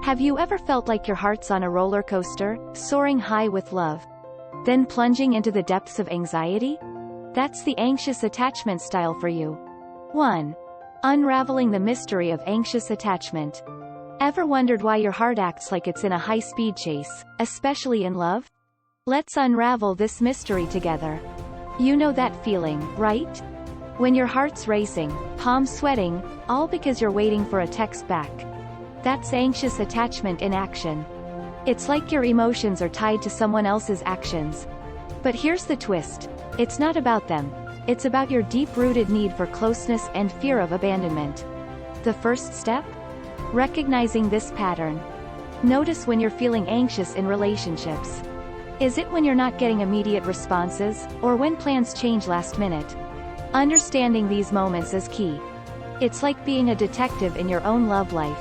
Have you ever felt like your heart's on a roller coaster, soaring high with love, then plunging into the depths of anxiety? That's the anxious attachment style for you. 1. Unraveling the mystery of anxious attachment. Ever wondered why your heart acts like it's in a high-speed chase, especially in love? Let's unravel this mystery together. You know that feeling, right? When your heart's racing, palms sweating, all because you're waiting for a text back. That's anxious attachment in action. It's like your emotions are tied to someone else's actions. But here's the twist. It's not about them. It's about your deep-rooted need for closeness and fear of abandonment. The first step? Recognizing this pattern. Notice when you're feeling anxious in relationships. Is it when you're not getting immediate responses, or when plans change last minute? Understanding these moments is key. It's like being a detective in your own love life.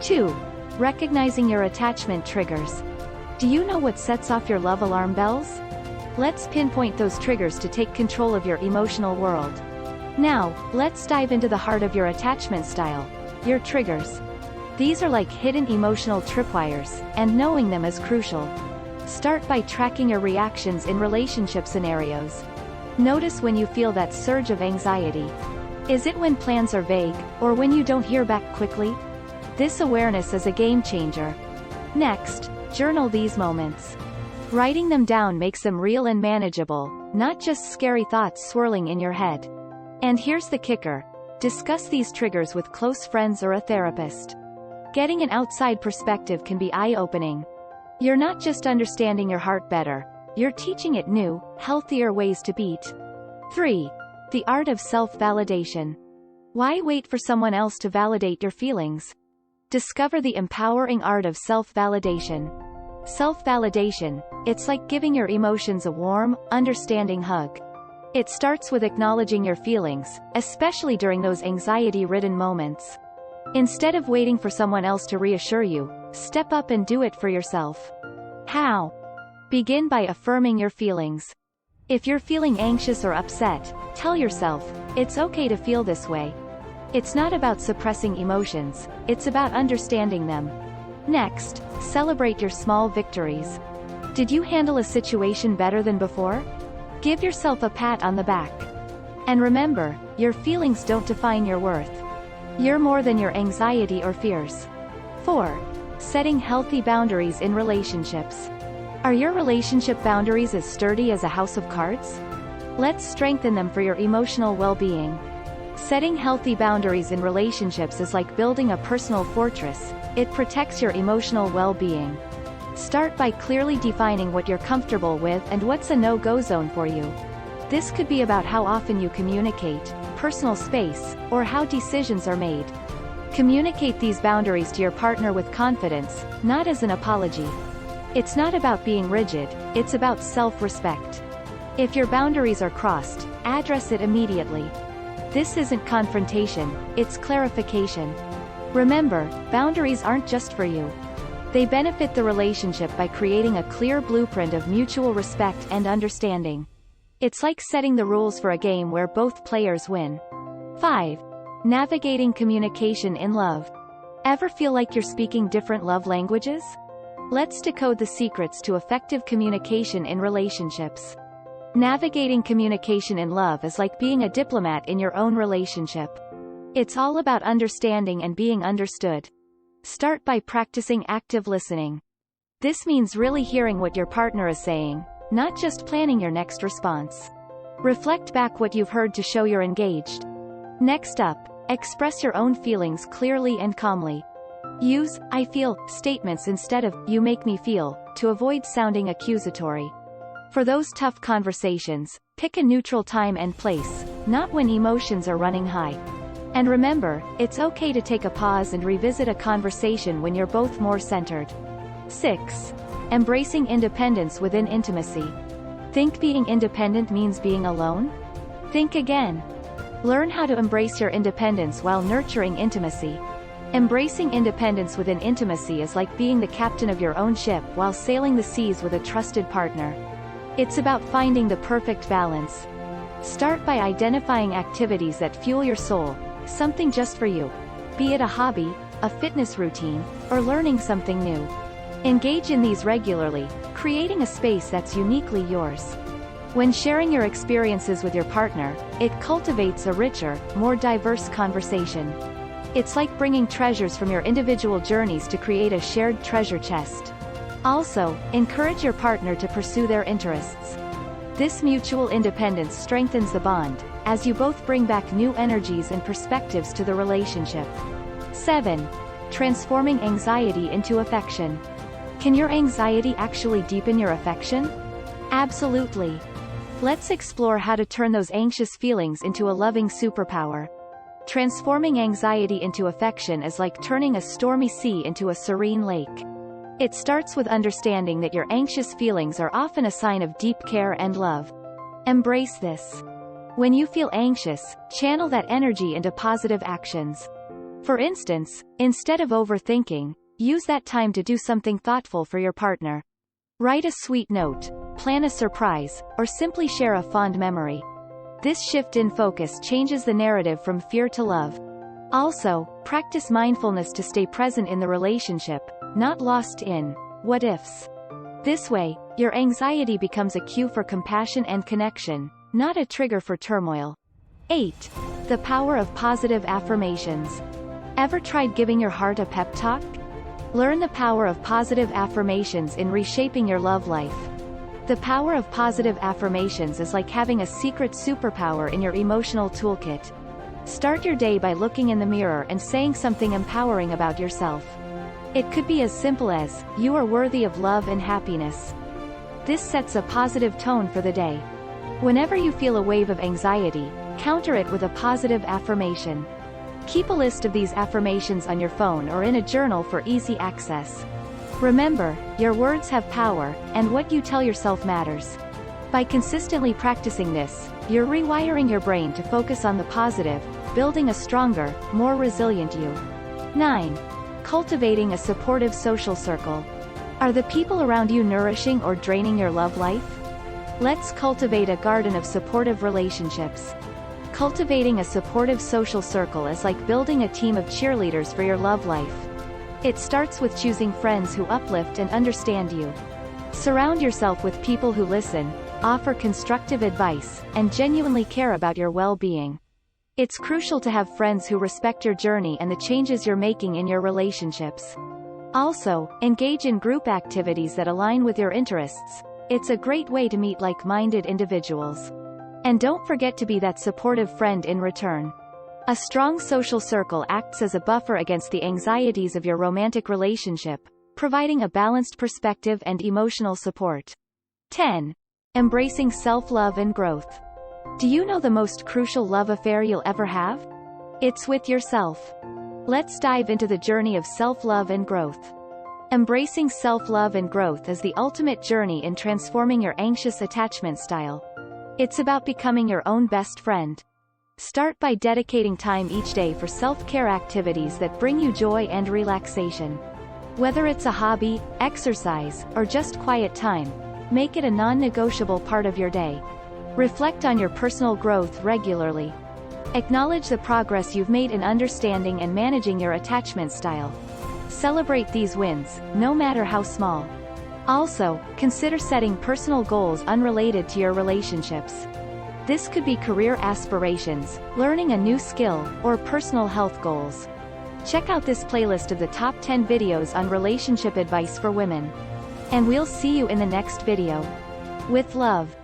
2. Recognizing your attachment triggers. Do you know what sets off your love alarm bells? Let's pinpoint those triggers to take control of your emotional world. Now, let's dive into the heart of your attachment style, your triggers. These are like hidden emotional tripwires, and knowing them is crucial. Start by tracking your reactions in relationship scenarios. Notice when you feel that surge of anxiety. Is it when plans are vague, or when you don't hear back quickly? This awareness is a game changer. Next, journal these moments. Writing them down makes them real and manageable, not just scary thoughts swirling in your head. And here's the kicker. Discuss these triggers with close friends or a therapist. Getting an outside perspective can be eye-opening. You're not just understanding your heart better, you're teaching it new, healthier ways to beat. 3. The art of self-validation. Why wait for someone else to validate your feelings? Discover the empowering art of self-validation. Self-validation, it's like giving your emotions a warm, understanding hug. It starts with acknowledging your feelings, especially during those anxiety-ridden moments. Instead of waiting for someone else to reassure you, step up and do it for yourself. How? Begin by affirming your feelings. If you're feeling anxious or upset, tell yourself, it's okay to feel this way. It's not about suppressing emotions, it's about understanding them. Next, celebrate your small victories. Did you handle a situation better than before? Give yourself a pat on the back. And remember, your feelings don't define your worth. You're more than your anxiety or fears. 4. Setting healthy boundaries in relationships. Are your relationship boundaries as sturdy as a house of cards? Let's strengthen them for your emotional well-being. Setting healthy boundaries in relationships is like building a personal fortress. It protects your emotional well-being. Start by clearly defining what you're comfortable with and what's a no-go zone for you. This could be about how often you communicate, personal space, or how decisions are made. Communicate these boundaries to your partner with confidence, not as an apology. It's not about being rigid, it's about self-respect. If your boundaries are crossed, address it immediately. This isn't confrontation, it's clarification. Remember, boundaries aren't just for you. They benefit the relationship by creating a clear blueprint of mutual respect and understanding. It's like setting the rules for a game where both players win. 5. Navigating communication in love. Ever feel like you're speaking different love languages? Let's decode the secrets to effective communication in relationships. Navigating communication in love is like being a diplomat in your own relationship. It's all about understanding and being understood. Start by practicing active listening. This means really hearing what your partner is saying, not just planning your next response. Reflect back what you've heard to show you're engaged. Next up, express your own feelings clearly and calmly. Use "I feel" statements instead of "you make me feel" to avoid sounding accusatory. For those tough conversations, pick a neutral time and place, not when emotions are running high. And remember, it's okay to take a pause and revisit a conversation when you're both more centered. 6. Embracing independence within intimacy. Think being independent means being alone? Think again. Learn how to embrace your independence while nurturing intimacy. Embracing independence within intimacy is like being the captain of your own ship while sailing the seas with a trusted partner. It's about finding the perfect balance. Start by identifying activities that fuel your soul, something just for you. Be it a hobby, a fitness routine, or learning something new. Engage in these regularly, creating a space that's uniquely yours. When sharing your experiences with your partner, it cultivates a richer, more diverse conversation. It's like bringing treasures from your individual journeys to create a shared treasure chest. Also, encourage your partner to pursue their interests. This mutual independence strengthens the bond, as you both bring back new energies and perspectives to the relationship. 7. Transforming anxiety into affection. Can your anxiety actually deepen your affection? Absolutely. Let's explore how to turn those anxious feelings into a loving superpower. Transforming anxiety into affection is like turning a stormy sea into a serene lake. It starts with understanding that your anxious feelings are often a sign of deep care and love. Embrace this. When you feel anxious, channel that energy into positive actions. For instance, instead of overthinking, use that time to do something thoughtful for your partner. Write a sweet note, plan a surprise, or simply share a fond memory. This shift in focus changes the narrative from fear to love. Also, practice mindfulness to stay present in the relationship, not lost in what ifs. This way, your anxiety becomes a cue for compassion and connection, not a trigger for turmoil. 8. The power of positive affirmations. Ever tried giving your heart a pep talk? Learn the power of positive affirmations in reshaping your love life. The power of positive affirmations is like having a secret superpower in your emotional toolkit. Start your day by looking in the mirror and saying something empowering about yourself. It could be as simple as, "You are worthy of love and happiness." This sets a positive tone for the day. Whenever you feel a wave of anxiety, counter it with a positive affirmation. Keep a list of these affirmations on your phone or in a journal for easy access. Remember, your words have power, and what you tell yourself matters. By consistently practicing this, you're rewiring your brain to focus on the positive, building a stronger, more resilient you. 9. Cultivating a supportive social circle. Are the people around you nourishing or draining your love life? Let's cultivate a garden of supportive relationships. Cultivating a supportive social circle is like building a team of cheerleaders for your love life. It starts with choosing friends who uplift and understand you. Surround yourself with people who listen, offer constructive advice, and genuinely care about your well-being. It's crucial to have friends who respect your journey and the changes you're making in your relationships. Also, engage in group activities that align with your interests. It's a great way to meet like-minded individuals. And don't forget to be that supportive friend in return. A strong social circle acts as a buffer against the anxieties of your romantic relationship, providing a balanced perspective and emotional support. 10. Embracing self-love and growth. Do you know the most crucial love affair you'll ever have? It's with yourself. Let's dive into the journey of self-love and growth. Embracing self-love and growth is the ultimate journey in transforming your anxious attachment style. It's about becoming your own best friend. Start by dedicating time each day for self-care activities that bring you joy and relaxation. Whether it's a hobby, exercise, or just quiet time, make it a non-negotiable part of your day. Reflect on your personal growth regularly. Acknowledge the progress you've made in understanding and managing your attachment style. Celebrate these wins, no matter how small. Also, consider setting personal goals unrelated to your relationships. This could be career aspirations, learning a new skill, or personal health goals. Check out this playlist of the top 10 videos on relationship advice for women. And we'll see you in the next video. With love.